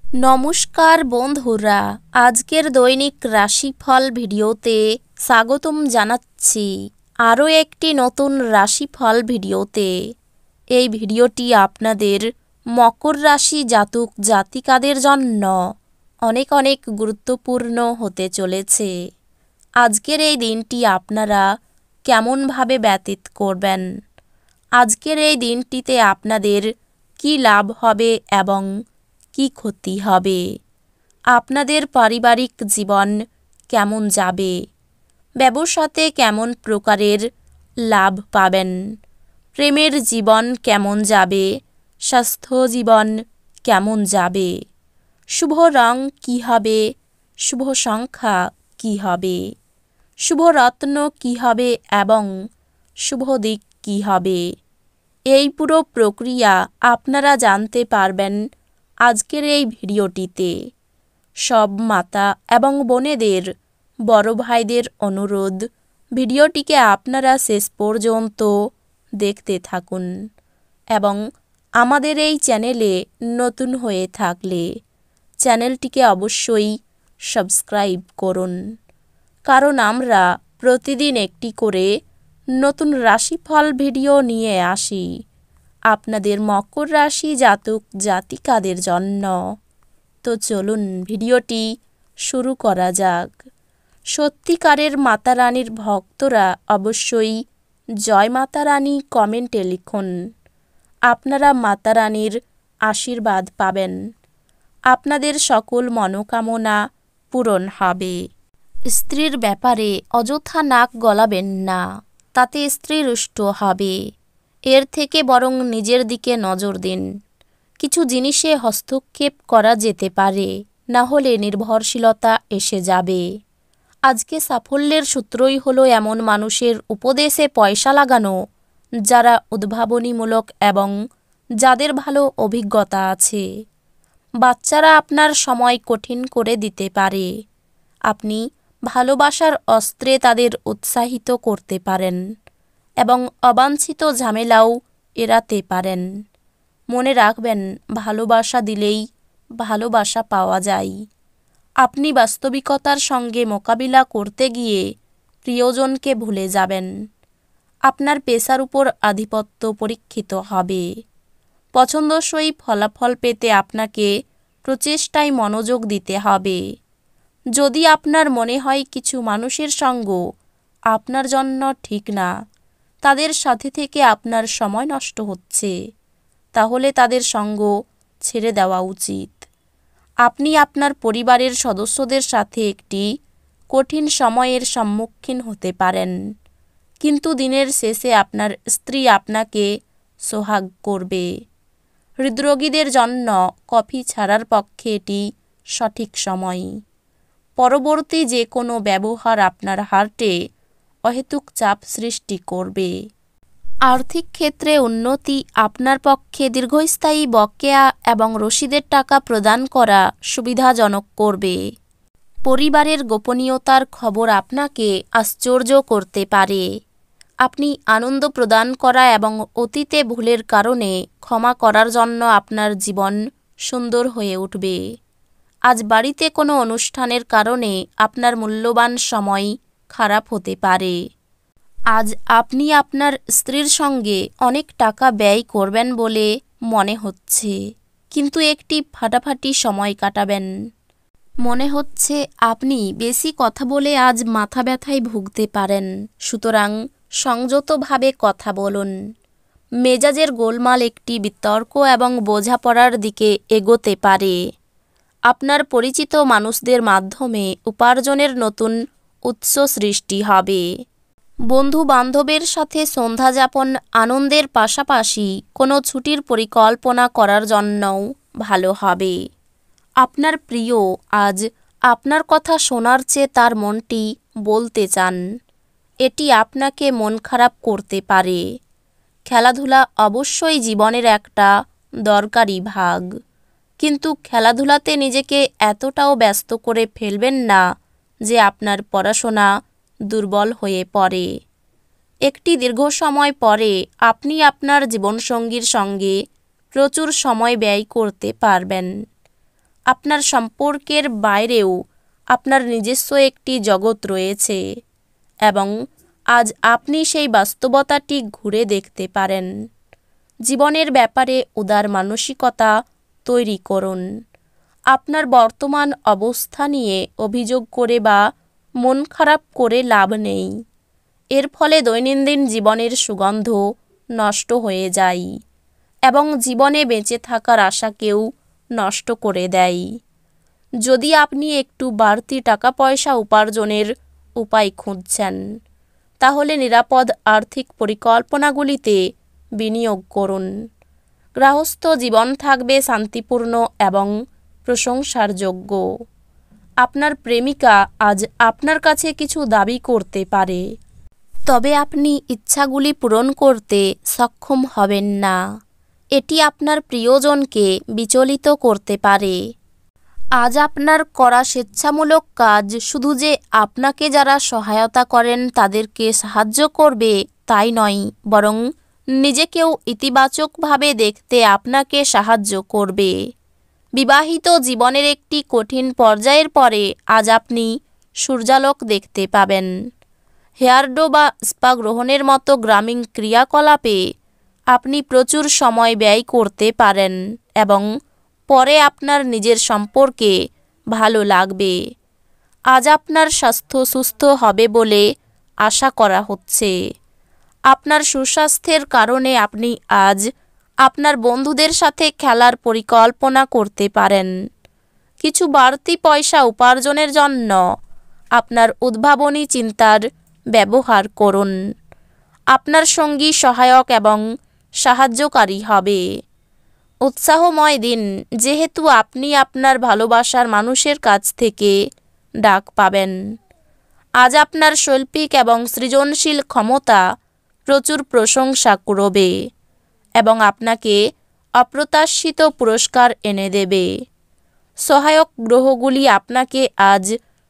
নমস্কার বন্ধুরা, আজকের দৈনিক রাশিফল ভিডিওতে স্বাগতম জানাচ্ছি আরও একটি নতুন রাশিফল ভিডিওতে। এই ভিডিওটি আপনাদের মকর রাশি জাতক জাতিকাদের জন্য অনেক অনেক গুরুত্বপূর্ণ হতে চলেছে। আজকের এই দিনটি আপনারা কেমনভাবে ব্যতীত করবেন, আজকের এই দিনটিতে আপনাদের কি লাভ হবে এবং কি ক্ষতি হবে, আপনাদের পারিবারিক জীবন কেমন যাবে, ব্যবসাতে কেমন প্রকারের লাভ পাবেন, প্রেমের জীবন কেমন যাবে, স্বাস্থ্য জীবন কেমন যাবে, শুভ রং কী হবে, শুভ সংখ্যা কী হবে, শুভ রত্ন কী হবে এবং শুভ দিক কী হবে, এই পুরো প্রক্রিয়া আপনারা জানতে পারবেন আজকের এই ভিডিওটিতে। সব মাতা এবং বোনেদের, বড় ভাইদের অনুরোধ, ভিডিওটিকে আপনারা শেষ পর্যন্ত দেখতে থাকুন এবং আমাদের এই চ্যানেলে নতুন হয়ে থাকলে চ্যানেলটিকে অবশ্যই সাবস্ক্রাইব করুন, কারণ আমরা প্রতিদিন একটি করে নতুন রাশিফল ভিডিও নিয়ে আসি আপনাদের মকর রাশি জাতক জাতিকাদের জন্য। তো চলুন ভিডিওটি শুরু করা যাক। সত্যিকারের মাতা রানীর ভক্তরা অবশ্যই জয় মাতা রানী কমেন্টে লিখুন। আপনারা মাতা রানীর আশীর্বাদ পাবেন, আপনাদের সকল মনোকামনা পূরণ হবে। স্ত্রীর ব্যাপারে অযথা নাক গলাবেন না, তাতে স্ত্রী রুষ্ট হবে। এর থেকে বরং নিজের দিকে নজর দিন। কিছু জিনিসে হস্তক্ষেপ করা যেতে পারে, না হলে নির্ভরশীলতা এসে যাবে। আজকে সাফল্যের সূত্রই হলো এমন মানুষের উপদেশে পয়সা লাগানো যারা উদ্ভাবনীমূলক এবং যাদের ভালো অভিজ্ঞতা আছে। বাচ্চারা আপনার সময় কঠিন করে দিতে পারে। আপনি ভালোবাসার অস্ত্রে তাদের উৎসাহিত করতে পারেন এবং অবাঞ্ছিত ঝামেলাও এড়াতে পারেন। মনে রাখবেন, ভালোবাসা দিলেই ভালোবাসা পাওয়া যায়। আপনি বাস্তবিকতার সঙ্গে মোকাবিলা করতে গিয়ে প্রিয়জনকে ভুলে যাবেন। আপনার পেশার উপর আধিপত্য পরীক্ষিত হবে। পছন্দসই ফলাফল পেতে আপনাকে প্রচেষ্টায় মনোযোগ দিতে হবে। যদি আপনার মনে হয় কিছু মানুষের সঙ্গ আপনার জন্য ঠিক না, তাদের সাথে থেকে আপনার সময় নষ্ট হচ্ছে, তাহলে তাদের সঙ্গ ছেড়ে দেওয়া উচিত। আপনি আপনার পরিবারের সদস্যদের সাথে একটি কঠিন সময়ের সম্মুখীন হতে পারেন, কিন্তু দিনের শেষে আপনার স্ত্রী আপনাকে সোহাগ করবে। হৃদরোগীদের জন্য কফি ছাড়ার পক্ষে এটি সঠিক সময়। পরবর্তী যে কোনো ব্যবহার আপনার হার্টে অহেতুক চাপ সৃষ্টি করবে। আর্থিক ক্ষেত্রে উন্নতি আপনার পক্ষে দীর্ঘস্থায়ী বকেয়া এবং রসিদের টাকা প্রদান করা সুবিধাজনক করবে। পরিবারের গোপনীয়তার খবর আপনাকে আশ্চর্য করতে পারে। আপনি আনন্দ প্রদান করা এবং অতীতে ভুলের কারণে ক্ষমা করার জন্য আপনার জীবন সুন্দর হয়ে উঠবে। আজ বাড়িতে কোনো অনুষ্ঠানের কারণে আপনার মূল্যবান সময় খারাপ হতে পারে। আজ আপনি আপনার স্ত্রীর সঙ্গে অনেক টাকা ব্যয় করবেন বলে মনে হচ্ছে, কিন্তু একটি ফাটাফাটি সময় কাটাবেন। মনে হচ্ছে আপনি বেশি কথা বলে আজ মাথা ব্যথায় ভুগতে পারেন, সুতরাং সংযতভাবে কথা বলুন। মেজাজের গোলমাল একটি বিতর্ক এবং বোঝাপড়ার দিকে এগোতে পারে। আপনার পরিচিত মানুষদের মাধ্যমে উপার্জনের নতুন উৎস সৃষ্টি হবে। বন্ধু বান্ধবের সাথে সন্ধ্যাযাপন আনন্দের পাশাপাশি কোনো ছুটির পরিকল্পনা করার জন্যও ভালো হবে। আপনার প্রিয় আজ আপনার কথা শোনার চেয়ে তার মনটি বলতে চান। এটি আপনাকে মন খারাপ করতে পারে। খেলাধুলা অবশ্যই জীবনের একটা দরকারি ভাগ, কিন্তু খেলাধুলাতে নিজেকে এতটাও ব্যস্ত করে ফেলবেন না যে আপনার পড়াশোনা দুর্বল হয়ে পড়ে। একটি দীর্ঘ সময় পরে আপনি আপনার জীবনসঙ্গীর সঙ্গে প্রচুর সময় ব্যয় করতে পারবেন। আপনার সম্পর্কের বাইরেও আপনার নিজস্ব একটি জগৎ রয়েছে এবং আজ আপনি সেই বাস্তবতাটি ঘুরে দেখতে পারেন। জীবনের ব্যাপারে উদার মানসিকতা তৈরি করুন। আপনার বর্তমান অবস্থা নিয়ে অভিযোগ করে বা মন খারাপ করে লাভ নেই। এর ফলে দৈনন্দিন জীবনের সুগন্ধ নষ্ট হয়ে যায় এবং জীবনে বেঁচে থাকার আশাকেও নষ্ট করে দেয়। যদি আপনি একটু বাড়তি টাকা পয়সা উপার্জনের উপায় খুঁজছেন, তাহলে নিরাপদ আর্থিক পরিকল্পনাগুলিতে বিনিয়োগ করুন। গৃহস্থ জীবন থাকবে শান্তিপূর্ণ এবং প্রশংসার যোগ্য। আপনার প্রেমিকা আজ আপনার কাছে কিছু দাবি করতে পারে, তবে আপনি ইচ্ছাগুলি পূরণ করতে সক্ষম হবেন না। এটি আপনার প্রিয়জনকে বিচলিত করতে পারে। আজ আপনার করা স্বেচ্ছামূলক কাজ শুধু যে আপনাকে যারা সহায়তা করেন তাদেরকে সাহায্য করবে তাই নয়, বরং নিজেকেও ইতিবাচকভাবে দেখতে আপনাকে সাহায্য করবে। বিবাহিত জীবনের একটি কঠিন পর্যায়ের পরে আজ আপনি সূর্যালোক দেখতে পাবেন। হেয়ারডো বা স্পা গ্রহণের মতো গ্রামীণ ক্রিয়াকলাপে আপনি প্রচুর সময় ব্যয় করতে পারেন এবং পরে আপনার নিজের সম্পর্কে ভালো লাগবে। আজ আপনার স্বাস্থ্য সুস্থ হবে বলে আশা করা হচ্ছে। আপনার সুস্বাস্থ্যের কারণে আপনি আজ আপনার বন্ধুদের সাথে খেলার পরিকল্পনা করতে পারেন। কিছু বাড়তি পয়সা উপার্জনের জন্য আপনার উদ্ভাবনী চিন্তার ব্যবহার করুন। আপনার সঙ্গী সহায়ক এবং সাহায্যকারী হবে। উৎসাহময় দিন, যেহেতু আপনি আপনার ভালোবাসার মানুষের কাছ থেকে ডাক পাবেন। আজ আপনার শৈল্পিক এবং সৃজনশীল ক্ষমতা প্রচুর প্রশংসা করবে এবং আপনাকে অপ্রত্যাশিত পুরস্কার এনে দেবে। সহায়ক গ্রহগুলি আপনাকে আজ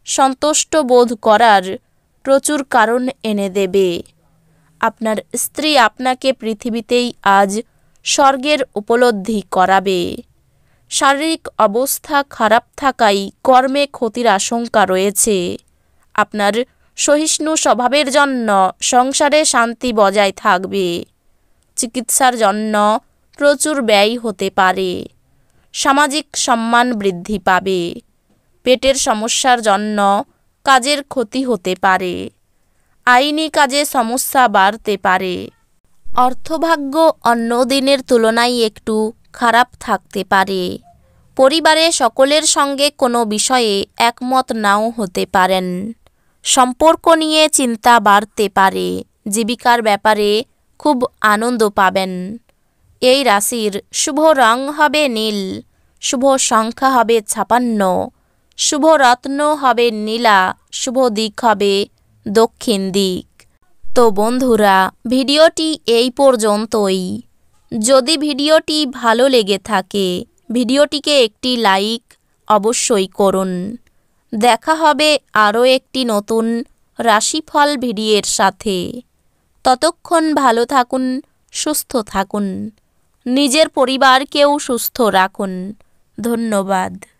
সন্তুষ্ট বোধ করার প্রচুর কারণ এনে দেবে। আপনার স্ত্রী আপনাকে পৃথিবীতেই আজ স্বর্গের উপলব্ধি করাবে। শারীরিক অবস্থা খারাপ থাকায় কর্মে ক্ষতির আশঙ্কা রয়েছে। আপনার সহিষ্ণু স্বভাবের জন্য সংসারে শান্তি বজায় থাকবে। চিকিৎসার জন্য প্রচুর ব্যয় হতে পারে। সামাজিক সম্মান বৃদ্ধি পাবে। পেটের সমস্যার জন্য কাজের ক্ষতি হতে পারে। আইনি কাজে সমস্যা বাড়তে পারে। অর্থভাগ্য অন্য দিনের তুলনায় একটু খারাপ থাকতে পারে। পরিবারে সকলের সঙ্গে কোনো বিষয়ে একমত নাও হতে পারেন। সম্পর্ক নিয়ে চিন্তা বাড়তে পারে। জীবিকার ব্যাপারে খুব আনন্দ পাবেন। এই রাশির শুভ রং হবে নীল, শুভ সংখ্যা হবে 56, শুভ রত্ন হবে নীলা, শুভ দিক হবে দক্ষিণ দিক। তো বন্ধুরা, ভিডিওটি এই পর্যন্তই। যদি ভিডিওটি ভালো লেগে থাকে ভিডিওটিকে একটি লাইক অবশ্যই করুন। দেখা হবে আরও একটি নতুন রাশিফল ভিডিওর সাথে। ততক্ষণ ভালো থাকুন, সুস্থ থাকুন, নিজের পরিবারকেও সুস্থ রাখুন। ধন্যবাদ।